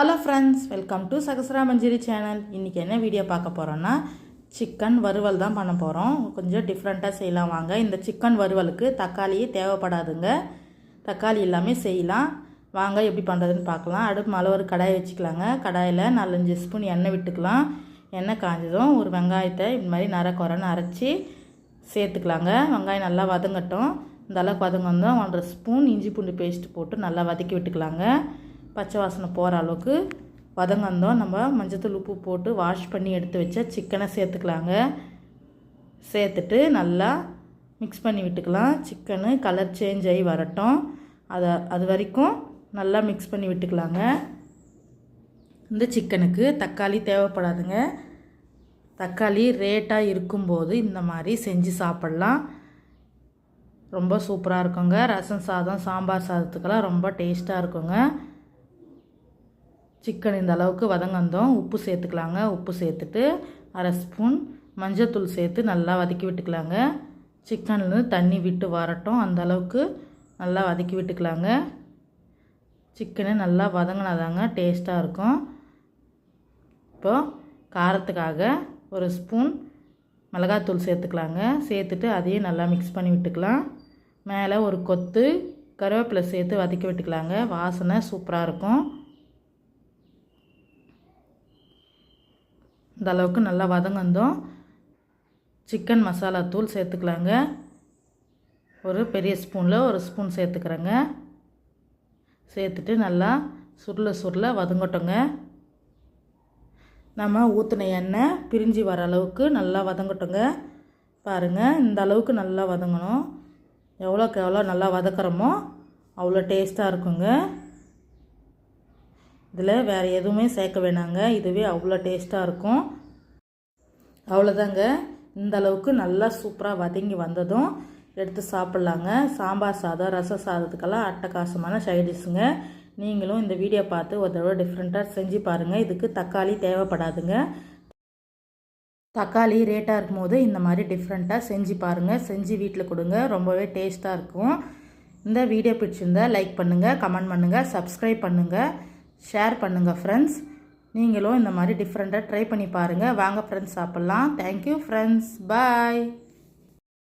Hello friends, welcome to Sahasra Manjari channel. இன்றைக்கி என்ன video பார்க்க போகிறோன்னா சிக்கன் வறுவல் தான் பண்ண போகிறோம். கொஞ்சம் டிஃப்ரெண்ட்டாக செய்யலாம் வாங்க. இந்த சிக்கன் வறுவலுக்கு தக்காளியே தேவைப்படாதுங்க, தக்காளி எல்லாமே செய்யலாம் வாங்க. எப்படி பண்ணுறதுன்னு பார்க்கலாம். அடுப்பு மேலே ஒரு கடாயை வச்சுக்கலாங்க. கடாயில் 4-5 ஸ்பூன் எண்ணெய் விட்டுக்கலாம். எண்ணெய் காஞ்சதும் ஒரு வெங்காயத்தை இது மாதிரி நரக்குறன்னு அரைச்சி சேர்த்துக்கலாங்க. வெங்காயம் நல்லா வதங்கட்டும். இந்த அளவுக்கு வதங்கணும் 1.5 ஸ்பூன் இஞ்சி பூண்டு பேஸ்ட்டு போட்டு நல்லா வதக்கி விட்டுக்கலாங்க. பச்சை வாசனை போகிற அளவுக்கு வதங்கந்தோம். நம்ம மஞ்சத்தூள் உப்பு போட்டு வாஷ் பண்ணி எடுத்து வச்ச சிக்கனை சேர்த்துக்கலாங்க. சேர்த்துட்டு நல்லா மிக்ஸ் பண்ணி விட்டுக்கலாம். சிக்கனு கலர் சேஞ்ச் ஆகி வரட்டும். அது வரைக்கும் நல்லா மிக்ஸ் பண்ணி விட்டுக்கலாங்க. இந்த சிக்கனுக்கு தக்காளி தேவைப்படாதுங்க. தக்காளி ரேட்டாக இருக்கும்போது இந்த மாதிரி செஞ்சு சாப்பிட்லாம். ரொம்ப சூப்பராக இருக்குங்க. ரசம் சாதம், சாம்பார் சாதத்துக்கெல்லாம் ரொம்ப டேஸ்ட்டாக இருக்குங்க. சிக்கன் இந்த அளவுக்கு வதங்கந்தோம். உப்பு சேர்த்துக்கலாங்க. உப்பு சேர்த்துட்டு 1/2 ஸ்பூன் மஞ்சத்தூள் சேர்த்து நல்லா வதக்கி விட்டுக்கலாங்க. சிக்கன்லேருந்து தண்ணி விட்டு வரட்டும். அந்த அளவுக்கு நல்லா வதக்கி விட்டுக்கலாங்க. சிக்கனை நல்லா வதங்கினாதாங்க டேஸ்ட்டாக இருக்கும். இப்போது காரத்துக்காக 1 ஸ்பூன் மிளகாத்தூள் சேர்த்துக்கலாங்க. சேர்த்துட்டு அதையும் நல்லா மிக்ஸ் பண்ணி விட்டுக்கலாம். மேலே ஒரு கொத்து கருவேப்பிலை சேர்த்து வதக்கி விட்டுக்கலாங்க. வாசனை சூப்பராக இருக்கும். இந்த அளவுக்கு நல்லா வதங்கந்தோம். சிக்கன் மசாலா தூள் சேர்த்துக்கலாங்க. ஒரு பெரிய ஸ்பூனில் 1 ஸ்பூன் சேர்த்துக்கிறேங்க. சேர்த்துட்டு நல்லா சுருள வதங்கட்டோங்க. நம்ம ஊற்றின எண்ணெய் பிரிஞ்சு வர அளவுக்கு நல்லா வதங்கட்டோங்க. பாருங்கள், இந்த அளவுக்கு நல்லா வதங்கணும். எவ்வளோக்கு எவ்வளோ நல்லா வதக்கிறோமோ அவ்வளோ டேஸ்ட்டாக இருக்குங்க. இதில் வேறு எதுவுமே சேர்க்க வேணாங்க. இதுவே அவ்வளோ டேஸ்ட்டாக இருக்கும். அவ்வளோதாங்க. இந்த அளவுக்கு நல்லா சூப்பராக வதங்கி வந்ததும் எடுத்து சாப்பிட்லாங்க. சாம்பார் சாதம், ரச சாதத்துக்கெல்லாம் அட்டகாசமான சைடிஷ்ஷுங்க. நீங்களும் இந்த வீடியோ பார்த்து ஒரு தடவை டிஃப்ரெண்ட்டாக செஞ்சு பாருங்கள். இதுக்கு தக்காளி தேவைப்படாதுங்க. தக்காளி ரேட்டாக இருக்கும்போது இந்த மாதிரி டிஃப்ரெண்ட்டாக செஞ்சு பாருங்கள். செஞ்சு வீட்டில் கொடுங்க. ரொம்பவே டேஸ்ட்டாக இருக்கும். இந்த வீடியோ பிடிச்சிருந்தால் லைக் பண்ணுங்கள், கமெண்ட் பண்ணுங்கள், சப்ஸ்கிரைப் பண்ணுங்கள், ஷேர் பண்ணுங்கள் ஃப்ரெண்ட்ஸ். நீங்களும் இந்த மாதிரி டிஃப்ரெண்ட்டாக ட்ரை பண்ணி பாருங்கள். வாங்க ஃப்ரெண்ட்ஸ் சாப்பிட்லாம். Thank you friends. பாய்.